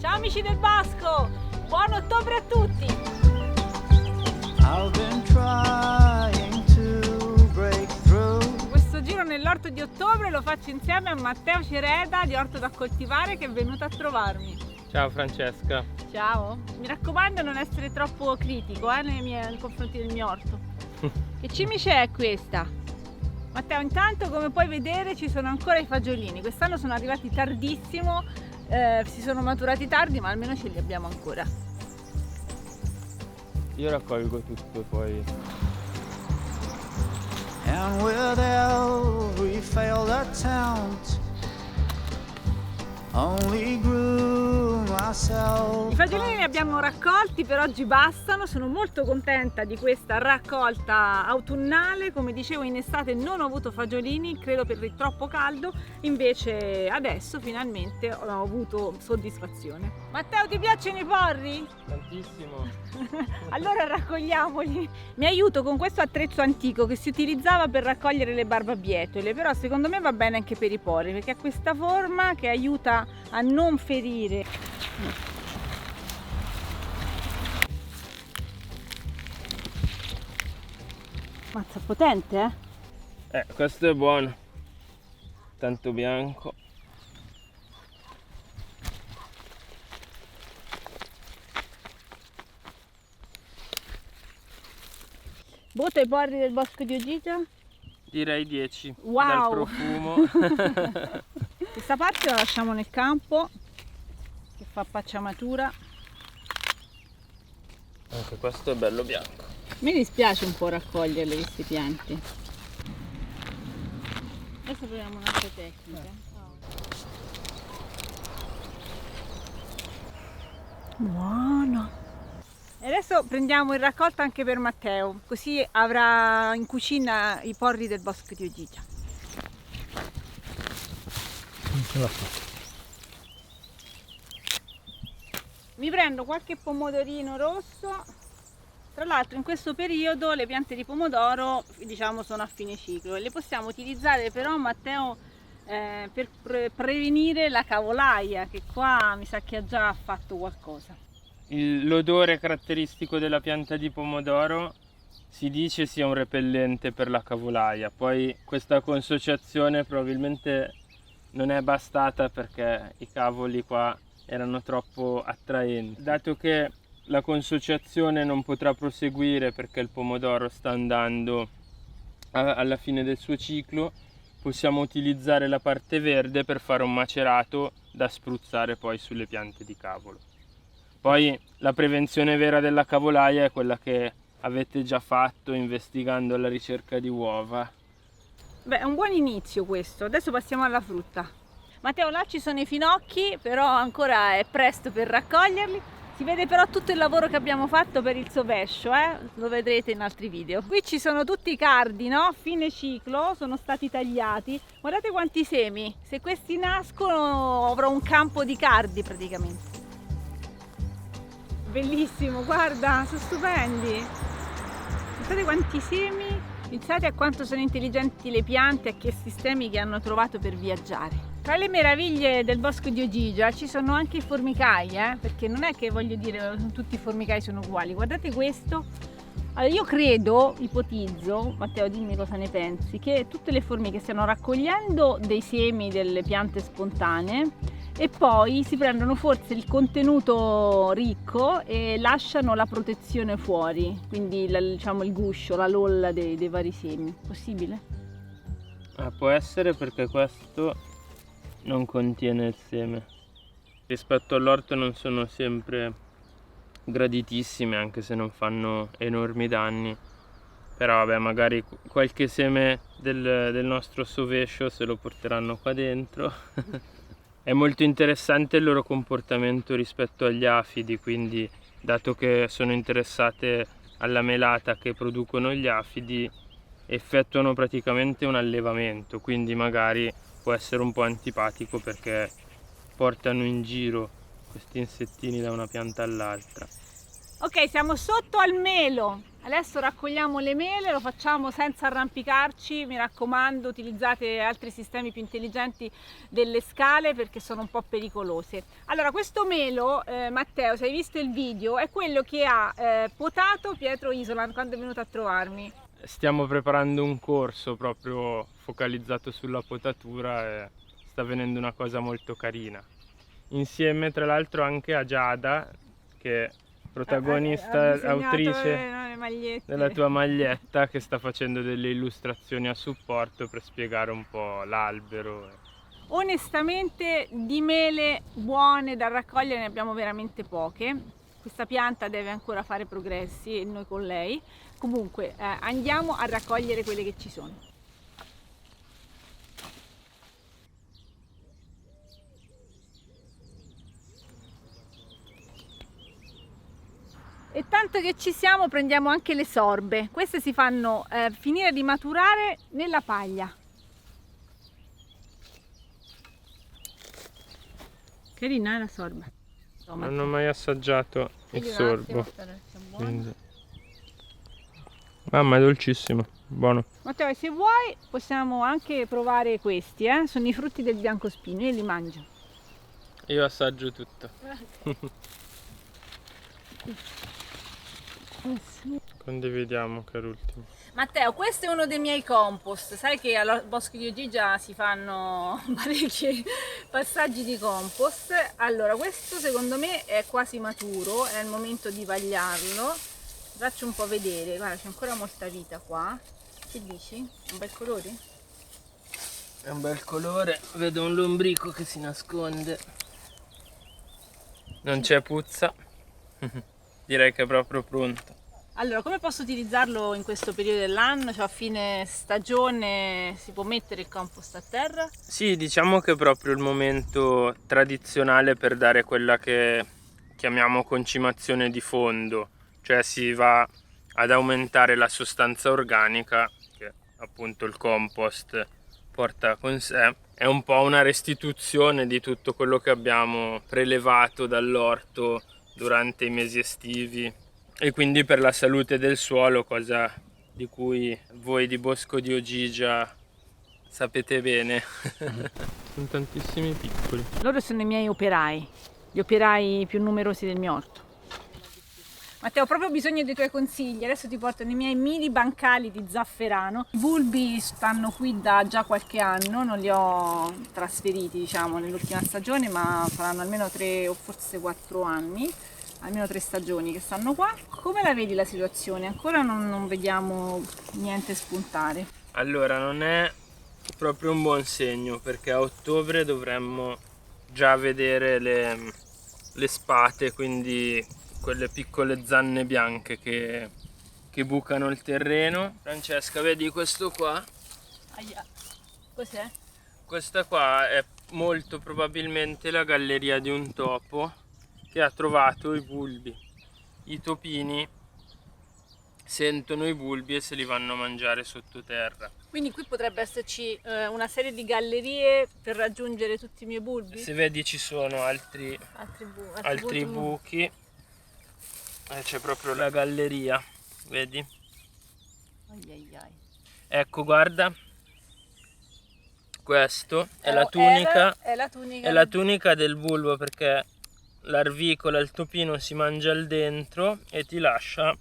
Ciao amici del bosco, buon ottobre a tutti! I've been trying to break through. Questo giro nell'orto di ottobre lo faccio insieme a Matteo Cereda di Orto da Coltivare, che è venuto a trovarmi. Ciao Francesca. Ciao, mi raccomando non essere troppo critico nei confronti del mio orto. Che cimice è questa? Matteo, intanto come puoi vedere ci sono ancora i fagiolini, quest'anno sono arrivati tardissimo, si sono maturati tardi, ma almeno ce li abbiamo ancora. Io raccolgo tutto poi. And with every failed attempt, only grew myself. I fagiolini li abbiamo raccolti, per oggi bastano. Sono molto contenta di questa raccolta autunnale. Come dicevo, in estate non ho avuto fagiolini, credo per il troppo caldo, invece adesso finalmente ho avuto soddisfazione. Matteo, ti piacciono i porri? Tantissimo. Allora raccogliamoli. Mi aiuto con questo attrezzo antico che si utilizzava per raccogliere le barbabietole, però secondo me va bene anche per i porri perché ha questa forma che aiuta a non ferire. Mazza, potente, eh? Questo è buono. Tanto bianco. Vota i porri del bosco di Ogigia? Direi 10. Wow! Dal profumo. Questa parte la lasciamo nel campo che fa pacciamatura. Anche questo è bello bianco. Mi dispiace un po' raccoglierle queste piante. Adesso proviamo un'altra tecnica. Buono! E adesso prendiamo il raccolto anche per Matteo, così avrà in cucina i porri del bosco di Ogigia. Non ce la fa. Mi prendo qualche pomodorino rosso. Tra l'altro in questo periodo le piante di pomodoro, diciamo, sono a fine ciclo e le possiamo utilizzare però, Matteo, per prevenire la cavolaia, che qua mi sa che ha già fatto qualcosa. L'odore caratteristico della pianta di pomodoro si dice sia un repellente per la cavolaia. Poi questa consociazione probabilmente non è bastata perché i cavoli qua erano troppo attraenti. Dato che la consociazione non potrà proseguire perché il pomodoro sta andando alla fine del suo ciclo, possiamo utilizzare la parte verde per fare un macerato da spruzzare poi sulle piante di cavolo. Poi la prevenzione vera della cavolaia è quella che avete già fatto investigando alla ricerca di uova. Beh, è un buon inizio questo. Adesso passiamo alla frutta. Matteo, là ci sono i finocchi, però ancora è presto per raccoglierli. Si vede però tutto il lavoro che abbiamo fatto per il sovescio, lo vedrete in altri video. Qui ci sono tutti i cardi, no? Fine ciclo, sono stati tagliati. Guardate quanti semi. Se questi nascono avrò un campo di cardi praticamente. Bellissimo, guarda, sono stupendi. Guardate quanti semi. Pensate a quanto sono intelligenti le piante e a che sistemi che hanno trovato per viaggiare. Tra le meraviglie del bosco di Ogigia ci sono anche i formicai, perché non è che, voglio dire, tutti i formicai sono uguali. Guardate questo. Allora, io credo, ipotizzo, Matteo dimmi cosa ne pensi, che tutte le formiche stiano raccogliendo dei semi delle piante spontanee e poi si prendono forse il contenuto ricco e lasciano la protezione fuori, quindi diciamo il guscio, la lolla dei vari semi. Possibile? Può essere perché questo non contiene il seme. Rispetto all'orto non sono sempre graditissime, anche se non fanno enormi danni. Però vabbè, magari qualche seme del nostro sovescio se lo porteranno qua dentro. È molto interessante il loro comportamento rispetto agli afidi, quindi dato che sono interessate alla melata che producono gli afidi, effettuano praticamente un allevamento, quindi magari può essere un po' antipatico perché portano in giro questi insettini da una pianta all'altra. Ok, siamo sotto al melo. Adesso raccogliamo le mele, lo facciamo senza arrampicarci, mi raccomando utilizzate altri sistemi più intelligenti delle scale perché sono un po' pericolose. Allora questo melo, Matteo, se hai visto il video, è quello che ha potato Pietro Isola quando è venuto a trovarmi. Stiamo preparando un corso proprio focalizzato sulla potatura e sta venendo una cosa molto carina. Insieme tra l'altro anche a Giada, che è protagonista, autrice della tua maglietta, che sta facendo delle illustrazioni a supporto per spiegare un po' l'albero. Onestamente di mele buone da raccogliere ne abbiamo veramente poche. Questa pianta deve ancora fare progressi e noi con lei. Comunque andiamo a raccogliere quelle che ci sono. E tanto che ci siamo prendiamo anche le sorbe. Queste si fanno finire di maturare nella paglia. Carina la sorba. Non ho mai assaggiato il sorbo. Quindi... Mamma, è dolcissimo, buono. Matteo, se vuoi possiamo anche provare questi, sono i frutti del biancospino, io li mangio. Io assaggio tutto. Condividiamo che è l'ultimo. Matteo, questo è uno dei miei compost. Sai che al Bosco di Ogigia si fanno parecchi passaggi di compost. Allora, questo secondo me è quasi maturo, è il momento di vagliarlo. Ti faccio un po' vedere, guarda, c'è ancora molta vita qua. Che dici? Un bel colore? È un bel colore, vedo un lombrico che si nasconde. Non c'è puzza. Direi che è proprio pronto. Allora, come posso utilizzarlo in questo periodo dell'anno? Cioè a fine stagione si può mettere il compost a terra? Sì, diciamo che è proprio il momento tradizionale per dare quella che chiamiamo concimazione di fondo, cioè si va ad aumentare la sostanza organica che appunto il compost porta con sé. È un po' una restituzione di tutto quello che abbiamo prelevato dall'orto durante i mesi estivi. E quindi per la salute del suolo, cosa di cui voi di Bosco di Ogigia sapete bene. Sono tantissimi piccoli. Loro sono i miei operai, gli operai più numerosi del mio orto. Matteo, ho proprio bisogno dei tuoi consigli. Adesso ti porto nei miei mini bancali di zafferano. I bulbi stanno qui da già qualche anno, non li ho trasferiti diciamo nell'ultima stagione, ma saranno almeno 3 o forse 4 anni. Almeno 3 stagioni che stanno qua. Come la vedi la situazione? Ancora non vediamo niente spuntare. Allora, non è proprio un buon segno, perché a ottobre dovremmo già vedere le spate, quindi quelle piccole zanne bianche che bucano il terreno. Francesca, vedi questo qua? Aia. Cos'è? Questa qua è molto probabilmente la galleria di un topo che ha trovato i bulbi. I topini sentono i bulbi e se li vanno a mangiare sottoterra. Quindi qui potrebbe esserci una serie di gallerie per raggiungere tutti i miei bulbi? Se vedi ci sono altri buchi. C'è proprio la galleria, vedi? Ecco, guarda. Questo è la tunica. È la tunica. È la tunica del bulbo, perché l'arvicola, il topino si mangia al dentro e ti lascia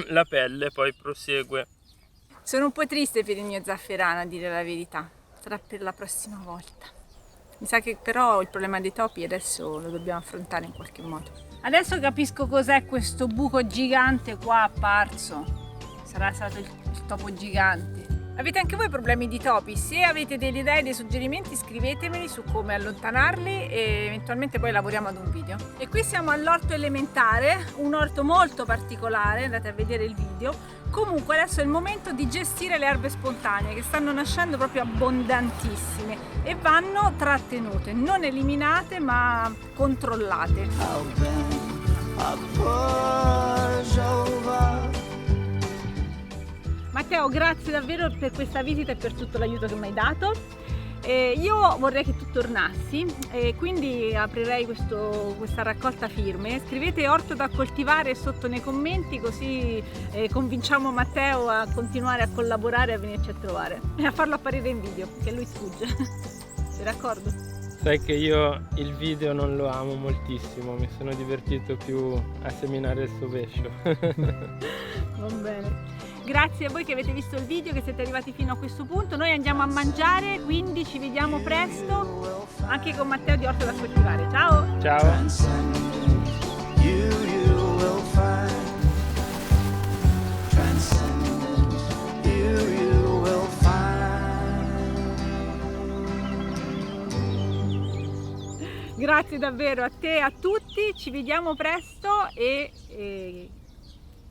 la pelle, poi prosegue. Sono un po' triste per il mio zafferano, a dire la verità. Sarà per la prossima volta. Mi sa che però il problema dei topi adesso lo dobbiamo affrontare in qualche modo. Adesso capisco cos'è questo buco gigante qua apparso. Sarà stato il topo gigante. Avete anche voi problemi di topi? Se avete delle idee, dei suggerimenti, scrivetemeli su come allontanarli e eventualmente poi lavoriamo ad un video. E qui siamo all'orto elementare, un orto molto particolare, andate a vedere il video. Comunque adesso è il momento di gestire le erbe spontanee che stanno nascendo proprio abbondantissime e vanno trattenute, non eliminate ma controllate. I've been a pushover. Matteo, grazie davvero per questa visita e per tutto l'aiuto che mi hai dato. Io vorrei che tu tornassi e quindi aprirei questa raccolta firme. Scrivete orto da coltivare sotto nei commenti, così convinciamo Matteo a continuare a collaborare e a venirci a trovare e a farlo apparire in video, che lui sfugge. Sei d'accordo? Sai che io il video non lo amo moltissimo, mi sono divertito più a seminare il sovescio. Va bene. Grazie a voi che avete visto il video, che siete arrivati fino a questo punto. Noi andiamo a mangiare, quindi ci vediamo presto anche con Matteo di Orto da Coltivare. Ciao! Ciao! Transcendent, you will find. Transcendent, you will find. Grazie davvero a te e a tutti, ci vediamo presto e